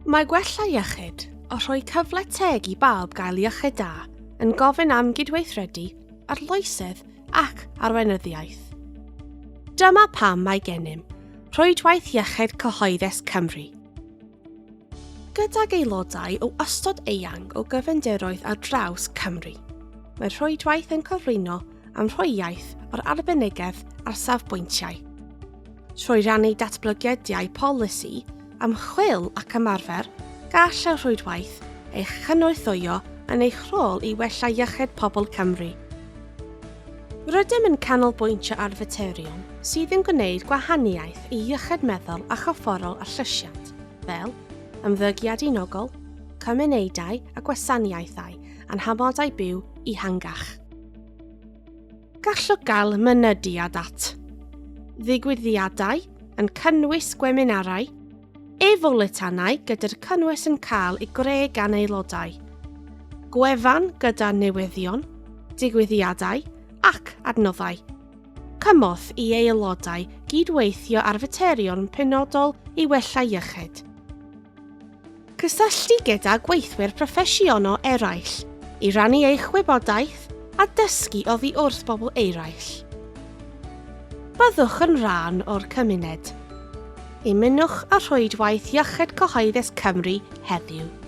Mae gwella iechyd o rhoi cyfle teg i bawb gael iechyd da yn gofyn am gydweithredu, arloesedd ac arweinyddiaeth. Dyma pam mae gennym Rhwydwaith Iechyd Cyhoeddus Cymru. Gydag aelodau o ystod eang o gefndiroedd ar draws Cymru. Mae'r rhwydwaith yn cyflwyno amrywiaeth o'r arbenigedd a'r safbwyntiau. Trwy rannu datblygiadau polisi, ymchwil ac ymarfer, gall y rhwydwaith eich chynorthwyo yn eich rôl i wella iechyd pobl Cymru. Rydym yn canolbwyntio ar faterion sydd yn gwneud gwahaniaeth i iechyd meddwl a chofforol a llysiant, fel ymddygiad unigol, cymunedau a gwasanaethau a'n hamodau byw i hangach. Gallwch gael mynediad at ddigwyddiadau yn cynnwys gweminarau, E-fwletinau gyda'r cynnwys yn cael ei greu gan aelodau, gwefan gyda newyddion, digwyddiadau ac adnoddau. Cymorth i aelodau gydweithio ar faterion penodol i wella iechyd. Cysylltu gyda gweithwyr proffesiynol eraill i rannu eich wybodaeth a dysgu oddi wrth bobl eraill. Byddwch yn rhan o'r cymuned. Ymunwch â Rhwydwaith Iechyd Cyhoeddus Cymru heddiw.